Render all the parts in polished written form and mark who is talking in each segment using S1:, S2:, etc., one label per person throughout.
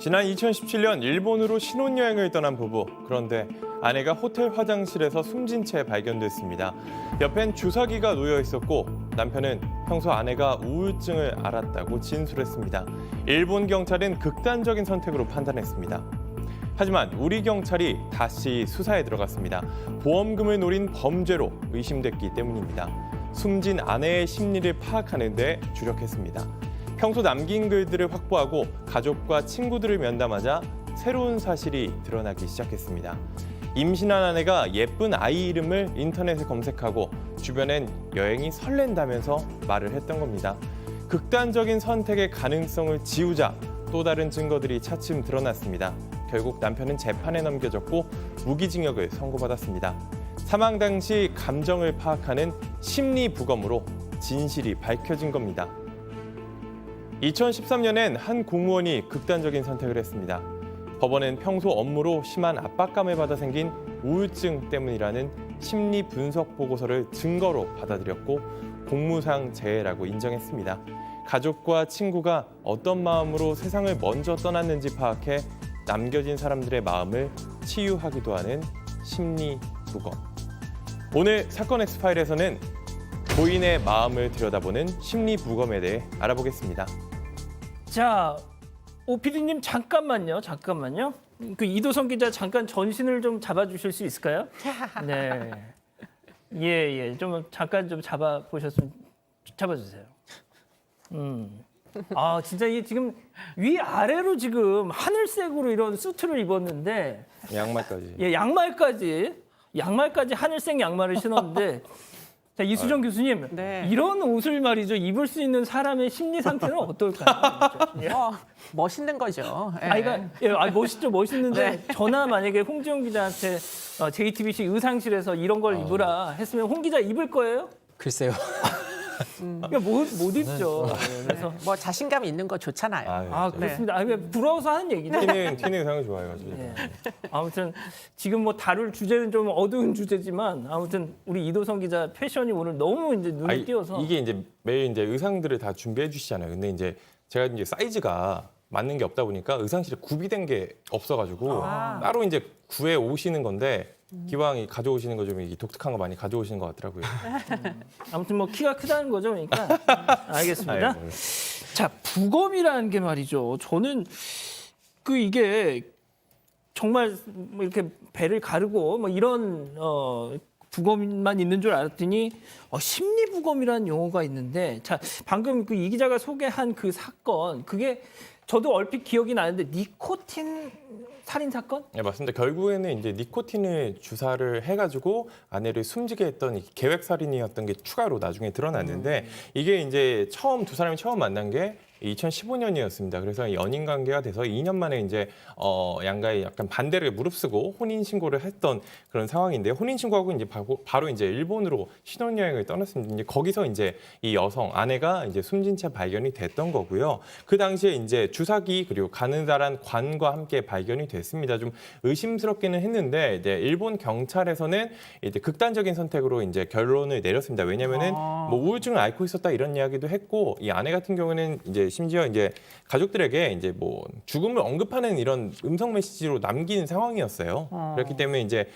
S1: 지난 2017년 일본으로 신혼여행을 떠난 부부. 그런데 아내가 호텔 화장실에서 숨진 채 발견됐습니다. 옆엔 주사기가 놓여 있었고 남편은 평소 아내가 우울증을 앓았다고 진술했습니다. 일본 경찰은 극단적인 선택으로 판단했습니다. 하지만 우리 경찰이 다시 수사에 들어갔습니다. 보험금을 노린 범죄로 의심됐기 때문입니다. 숨진 아내의 심리를 파악하는 데 주력했습니다. 평소 남긴 글들을 확보하고 가족과 친구들을 면담하자 새로운 사실이 드러나기 시작했습니다. 임신한 아내가 예쁜 아이 이름을 인터넷에 검색하고 주변엔 여행이 설렌다면서 말을 했던 겁니다. 극단적인 선택의 가능성을 지우자 또 다른 증거들이 차츰 드러났습니다. 결국 남편은 재판에 넘겨졌고 무기징역을 선고받았습니다. 사망 당시 감정을 파악하는 심리부검으로 진실이 밝혀진 겁니다. 2013년엔 한 공무원이 극단적인 선택을 했습니다. 법원은 평소 업무로 심한 압박감을 받아 생긴 우울증 때문이라는 심리 분석 보고서를 증거로 받아들였고 공무상 재해라고 인정했습니다. 가족과 친구가 어떤 마음으로 세상을 먼저 떠났는지 파악해 남겨진 사람들의 마음을 치유하기도 하는 심리 부검. 오늘 사건 엑스파일에서는 고인의 마음을 들여다보는 심리 부검에 대해 알아보겠습니다.
S2: 자, 오피디님 잠깐만요. 그 이도성 기자 잠깐 전신을 좀 잡아주실 수 있을까요? 네. 예. 좀 잠깐 좀 잡아주세요. 아, 진짜 이게 지금 위아래로 지금 하늘색으로 이런 수트를 입었는데
S1: 양말까지.
S2: 예, 양말까지 하늘색 양말을 신었는데 자, 이수정 교수님,
S3: 네.
S2: 이런 옷을 말이죠. 입을 수 있는 사람의 심리 상태는 어떨까요? 예.
S3: 멋있는 거죠. 예.
S2: 멋있죠. 멋있는데
S3: 네.
S2: 저나 만약에 홍지영 기자한테 JTBC 의상실에서 이런 걸 입으라 했으면 홍 기자 입을 거예요?
S4: 글쎄요.
S2: 그러니까 못 입죠. 네, 그래서
S3: 뭐 자신감 있는 거 좋잖아요.
S2: 그렇습니다. 부러워서 하는 얘기죠.
S1: 튀는 의상을 좋아해가지고.
S2: 네. 아무튼 지금 뭐 다룰 주제는 좀 어두운 주제지만 아무튼 우리 이도성 기자 패션이 오늘 너무 이제 눈에 띄어서
S1: 이게 이제 매일 이제 의상들을 다 준비해 주시잖아요. 근데 이제 제가 이제 사이즈가 맞는 게 없다 보니까 의상실에 구비된 게 없어가지고 따로 이제 구해 오시는 건데 기왕 가져오시는 거 좀 독특한 거 많이 가져오시는 것 같더라고요.
S2: 아무튼 뭐 키가 크다는 거죠, 그러니까 알겠습니다. 자, 부검이라는 게 말이죠. 저는 이게 정말 뭐 이렇게 배를 가르고 뭐 이런 부검만 있는 줄 알았더니 심리 부검이라는 용어가 있는데, 자, 방금 이 기자가 소개한 그 사건, 그게 저도 얼핏 기억이 나는데 니코틴 살인 사건?
S1: 네, 맞습니다. 결국에는 이제 니코틴을 주사를 해가지고 아내를 숨지게 했던 계획 살인이었던 게 추가로 나중에 드러났는데 이게 이제 두 사람이 처음 만난 게 2015년이었습니다. 그래서 연인 관계가 돼서 2년 만에 이제 양가의 약간 반대를 무릅쓰고 혼인 신고를 했던 그런 상황인데 혼인 신고하고 이제 바로 이제 일본으로 신혼여행을 떠났습니다. 이제 거기서 이제 이 여성 아내가 이제 숨진 채 발견이 됐던 거고요. 그 당시에 이제 주사기 그리고 가느다란 관과 함께 발견이 됐습니다. 좀 의심스럽기는 했는데 이제 일본 경찰에서는 이제 극단적인 선택으로 이제 결론을 내렸습니다. 왜냐면은 뭐 우울증을 앓고 있었다 이런 이야기도 했고 이 아내 같은 경우는 이제 심지어 이제 가족들에게 이제 뭐 죽음을 언급하는 이런 음성 메시지로 남긴 상황이었어요. 그렇기 때문에 이제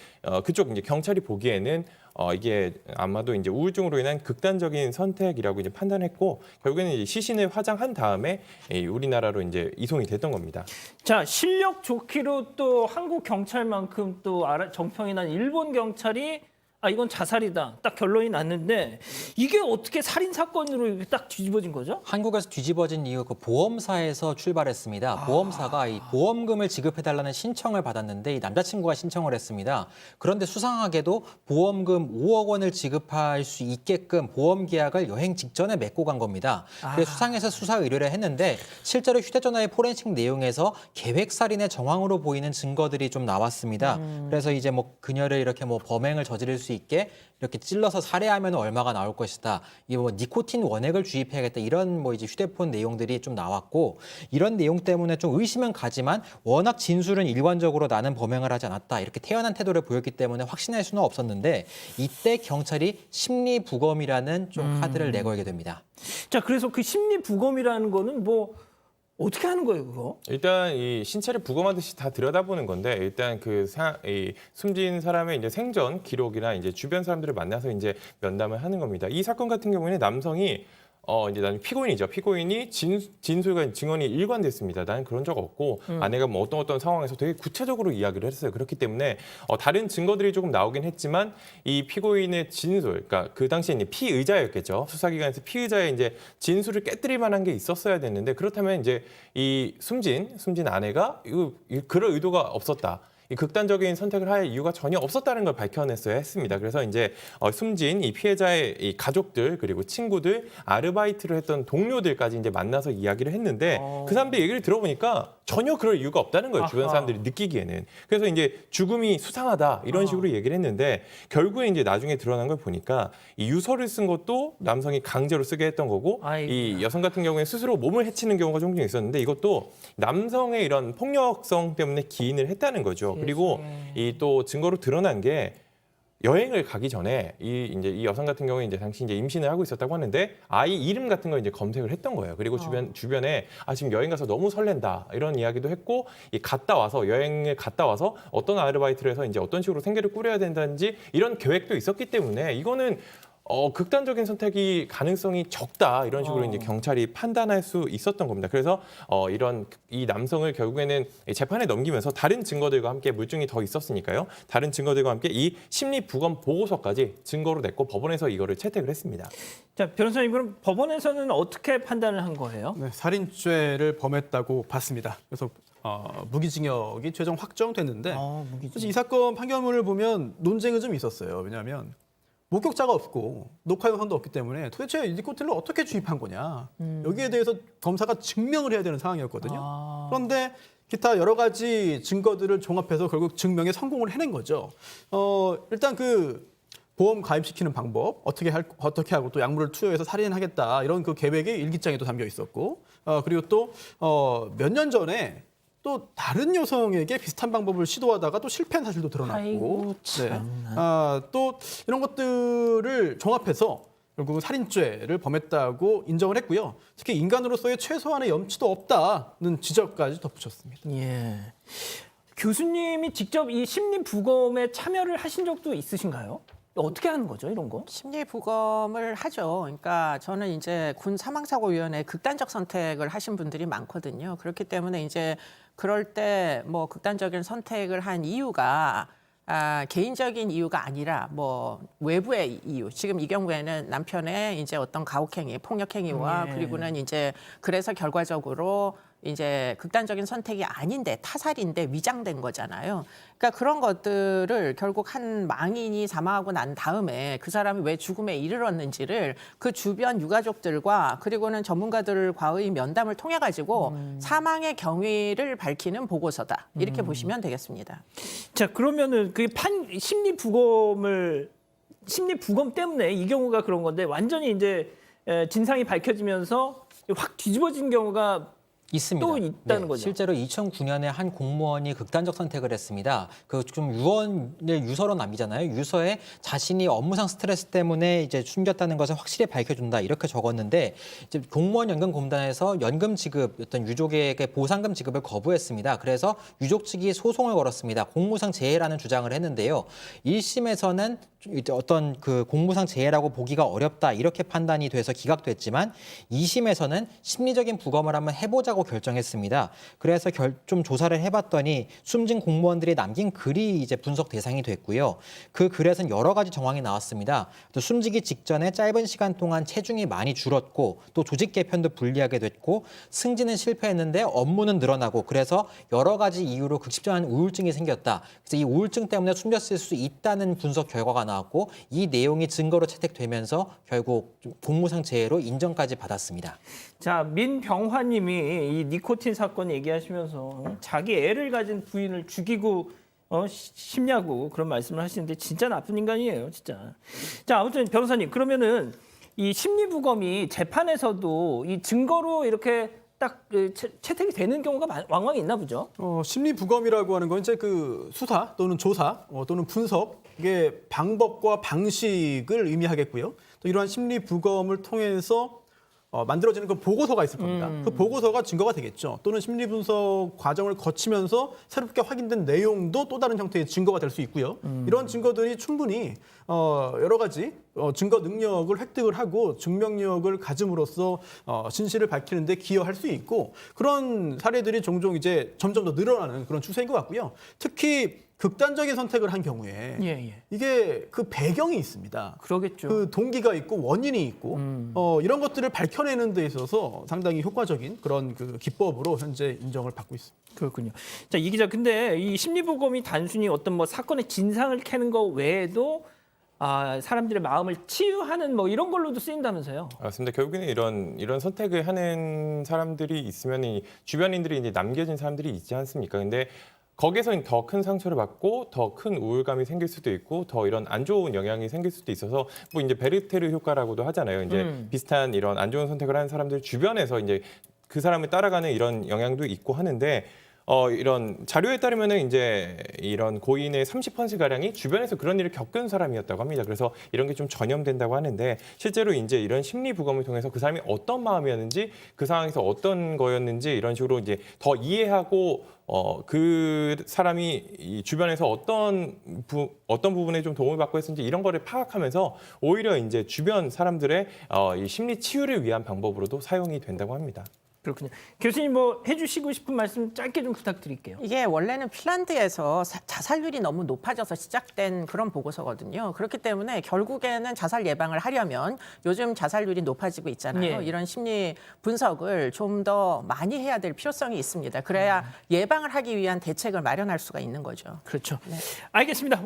S1: 그쪽 이제 경찰이 보기에는 이게 아마도 이제 우울증으로 인한 극단적인 선택이라고 이제 판단했고 결국에는 이제 시신을 화장한 다음에 우리나라로 이제 이송이 됐던 겁니다.
S2: 자, 실력 좋기로 또 한국 경찰만큼 또 정평이 난 일본 경찰이 이건 자살이다. 딱 결론이 났는데 이게 어떻게 살인 사건으로 딱 뒤집어진 거죠?
S4: 한국에서 뒤집어진 이유 보험사에서 출발했습니다. 보험사가 이 보험금을 지급해달라는 신청을 받았는데 이 남자친구가 신청을 했습니다. 그런데 수상하게도 보험금 5억 원을 지급할 수 있게끔 보험 계약을 여행 직전에 맺고 간 겁니다. 그래서 수상해서 수사 의뢰를 했는데 실제로 휴대전화의 포렌식 내용에서 계획살인의 정황으로 보이는 증거들이 좀 나왔습니다. 그래서 이제 뭐 그녀를 이렇게 뭐 범행을 저지를 수 있게 이렇게 찔러서 살해하면 얼마가 나올 것이다. 이 뭐 니코틴 원액을 주입해야겠다. 이런 뭐 이제 휴대폰 내용들이 좀 나왔고 이런 내용 때문에 좀 의심은 가지만 워낙 진술은 일관적으로 나는 범행을 하지 않았다. 이렇게 태연한 태도를 보였기 때문에 확신할 수는 없었는데 이때 경찰이 심리 부검이라는 좀 카드를 내걸게 됩니다.
S2: 자, 그래서 그 심리 부검이라는 거는 뭐 어떻게 하는 거예요, 그거?
S1: 일단 이 신체를 부검하듯이 다 들여다보는 건데 일단 이 숨진 사람의 이제 생전 기록이나 이제 주변 사람들을 만나서 이제 면담을 하는 겁니다. 이 사건 같은 경우에는 남성이 이제 나는 피고인이죠. 피고인이 진술과 증언이 일관됐습니다. 나는 그런 적 없고 아내가 뭐 어떤 상황에서 되게 구체적으로 이야기를 했어요. 그렇기 때문에 다른 증거들이 조금 나오긴 했지만 이 피고인의 진술, 그러니까 그 당시에 피의자였겠죠. 수사기관에서 피의자의 이제 진술을 깨뜨릴 만한 게 있었어야 됐는데 그렇다면 이제 이 숨진 아내가 그럴 의도가 없었다. 이 극단적인 선택을 할 이유가 전혀 없었다는 걸 밝혀냈어야 했습니다. 그래서 이제 숨진 이 피해자의 이 가족들 그리고 친구들, 아르바이트를 했던 동료들까지 이제 만나서 이야기를 했는데 그 사람들 얘기를 들어보니까 전혀 그럴 이유가 없다는 거예요. 주변 사람들이 느끼기에는. 그래서 이제 죽음이 수상하다 이런 식으로 얘기를 했는데 결국에 이제 나중에 드러난 걸 보니까 이 유서를 쓴 것도 남성이 강제로 쓰게 했던 거고 이 여성 같은 경우에 스스로 몸을 해치는 경우가 종종 있었는데 이것도 남성의 이런 폭력성 때문에 기인을 했다는 거죠. 그리고 이 또 증거로 드러난 게 여행을 가기 전에 이 여성 같은 경우에 이제 당시 이제 임신을 하고 있었다고 하는데 아이 이름 같은 걸 이제 검색을 했던 거예요. 그리고 주변에 지금 여행 가서 너무 설렌다 이런 이야기도 했고 여행을 갔다 와서 어떤 아르바이트를 해서 이제 어떤 식으로 생계를 꾸려야 된다든지 이런 계획도 있었기 때문에 이거는 극단적인 선택이 가능성이 적다 이런 식으로 이제 경찰이 판단할 수 있었던 겁니다. 그래서 이 남성을 결국에는 재판에 넘기면서 다른 증거들과 함께 물증이 더 있었으니까요. 다른 증거들과 함께 이 심리 부검 보고서까지 증거로 냈고 법원에서 이거를 채택을 했습니다.
S2: 자, 변호사님 그럼 법원에서는 어떻게 판단을 한 거예요?
S5: 네, 살인죄를 범했다고 봤습니다. 그래서 무기징역이 최종 확정됐는데 사실 이 사건 판결문을 보면 논쟁이 좀 있었어요. 왜냐하면 목격자가 없고 녹화 영상도 없기 때문에 도대체 니코틴을 어떻게 주입한 거냐. 여기에 대해서 검사가 증명을 해야 되는 상황이었거든요. 그런데 기타 여러 가지 증거들을 종합해서 결국 증명에 성공을 해낸 거죠. 일단 그 보험 가입시키는 방법 어떻게 하고 또 약물을 투여해서 살인하겠다 이런 그 계획이 일기장에도 담겨 있었고 그리고 또 몇 년 전에 또 다른 여성에게 비슷한 방법을 시도하다가 또 실패한 사실도 드러났고
S2: 아이고,
S5: 또 이런 것들을 종합해서 결국은 살인죄를 범했다고 인정을 했고요. 특히 인간으로서의 최소한의 염치도 없다는 지적까지 덧붙였습니다.
S2: 예. 교수님이 직접 이 심리 부검에 참여를 하신 적도 있으신가요? 어떻게 하는 거죠, 이런 거?
S3: 심리 부검을 하죠. 그러니까 저는 이제 군 사망사고위원회 극단적 선택을 하신 분들이 많거든요. 그렇기 때문에 이제 그럴 때 뭐 극단적인 선택을 한 이유가 개인적인 이유가 아니라 뭐 외부의 이유. 지금 이 경우에는 남편의 이제 어떤 가혹행위, 폭력행위와 그리고는 이제 그래서 결과적으로 이제 극단적인 선택이 아닌데 타살인데 위장된 거잖아요. 그러니까 그런 것들을 결국 한 망인이 사망하고 난 다음에 그 사람이 왜 죽음에 이르렀는지를 그 주변 유가족들과 그리고는 전문가들과의 면담을 통해 가지고 사망의 경위를 밝히는 보고서다. 이렇게 보시면 되겠습니다.
S2: 자, 그러면은 그 심리 부검 때문에 이 경우가 그런 건데 완전히 이제 진상이 밝혀지면서 확 뒤집어진 경우가
S4: 있습니다.
S2: 또 있다는 거죠.
S4: 실제로 2009년에 한 공무원이 극단적 선택을 했습니다. 그 좀 유서로 남기잖아요. 유서에 자신이 업무상 스트레스 때문에 이제 숨겼다는 것을 확실히 밝혀준다 이렇게 적었는데 이제 공무원 연금공단에서 연금 지급 어떤 유족에게 보상금 지급을 거부했습니다. 그래서 유족 측이 소송을 걸었습니다. 공무상 재해라는 주장을 했는데요. 1심에서는 어떤 그 공무상 재해라고 보기가 어렵다 이렇게 판단이 돼서 기각됐지만 2심에서는 심리적인 부검을 한번 해보자고 결정했습니다. 그래서 좀 조사를 해봤더니 숨진 공무원들이 남긴 글이 이제 분석 대상이 됐고요. 그 글에서는 여러 가지 정황이 나왔습니다. 또 숨지기 직전에 짧은 시간 동안 체중이 많이 줄었고 또 조직 개편도 불리하게 됐고 승진은 실패했는데 업무는 늘어나고 그래서 여러 가지 이유로 극심한 우울증이 생겼다. 그래서 이 우울증 때문에 숨겼을 수 있다는 분석 결과가 나왔고 이 내용이 증거로 채택되면서 결국 공무상 재해로 인정까지 받았습니다.
S2: 자, 민병화님이 이 니코틴 사건 얘기하시면서 자기 애를 가진 부인을 죽이고 싶냐고 그런 말씀을 하시는데 진짜 나쁜 인간이에요, 진짜. 자, 아무튼 변호사님 그러면은 이 심리부검이 재판에서도 이 증거로 이렇게 딱 채택이 되는 경우가 왕왕 있나 보죠.
S5: 심리 부검이라고 하는 건 이제 그 수사 또는 조사 또는 분석의 방법과 방식을 의미하겠고요. 또 이러한 심리 부검을 통해서 만들어지는 그 보고서가 있을 겁니다. 그 보고서가 증거가 되겠죠. 또는 심리 분석 과정을 거치면서 새롭게 확인된 내용도 또 다른 형태의 증거가 될 수 있고요. 이런 증거들이 충분히 여러 가지 증거 능력을 획득을 하고 증명력을 가짐으로써 진실을 밝히는 데 기여할 수 있고 그런 사례들이 종종 이제 점점 더 늘어나는 그런 추세인 것 같고요. 특히 극단적인 선택을 한 경우에
S2: 예.
S5: 이게 그 배경이 있습니다.
S2: 그러겠죠.
S5: 그 동기가 있고 원인이 있고 이런 것들을 밝혀내는 데 있어서 상당히 효과적인 그런 그 기법으로 현재 인정을 받고 있습니다.
S2: 그렇군요. 자, 이 기자, 근데 이 심리부검이 단순히 어떤 뭐 사건의 진상을 캐는 것 외에도 사람들의 마음을 치유하는 뭐 이런 걸로도 쓰인다면서요?
S1: 맞습니다. 결국에는 이런 선택을 하는 사람들이 있으면 이 주변인들이 이제 남겨진 사람들이 있지 않습니까? 근데 거기서 더 큰 상처를 받고 더 큰 우울감이 생길 수도 있고 더 이런 안 좋은 영향이 생길 수도 있어서 뭐 이제 베르테르 효과라고도 하잖아요. 이제 비슷한 이런 안 좋은 선택을 하는 사람들 주변에서 이제 그 사람을 따라가는 이런 영향도 있고 하는데 이런 자료에 따르면은 이제 이런 고인의 30% 가량이 주변에서 그런 일을 겪은 사람이었다고 합니다. 그래서 이런 게 좀 전염된다고 하는데 실제로 이제 이런 심리 부검을 통해서 그 사람이 어떤 마음이었는지 그 상황에서 어떤 거였는지 이런 식으로 이제 더 이해하고 그 사람이 이 주변에서 어떤 부분에 좀 도움을 받고 했는지 이런 거를 파악하면서 오히려 이제 주변 사람들의 이 심리 치유를 위한 방법으로도 사용이 된다고 합니다.
S2: 그렇군요. 교수님 뭐 해주시고 싶은 말씀 짧게 좀 부탁드릴게요.
S3: 이게 원래는 핀란드에서 자살률이 너무 높아져서 시작된 그런 보고서거든요. 그렇기 때문에 결국에는 자살 예방을 하려면 요즘 자살률이 높아지고 있잖아요.
S2: 예.
S3: 이런 심리 분석을 좀 더 많이 해야 될 필요성이 있습니다. 그래야 예방을 하기 위한 대책을 마련할 수가 있는 거죠.
S2: 그렇죠. 알겠습니다.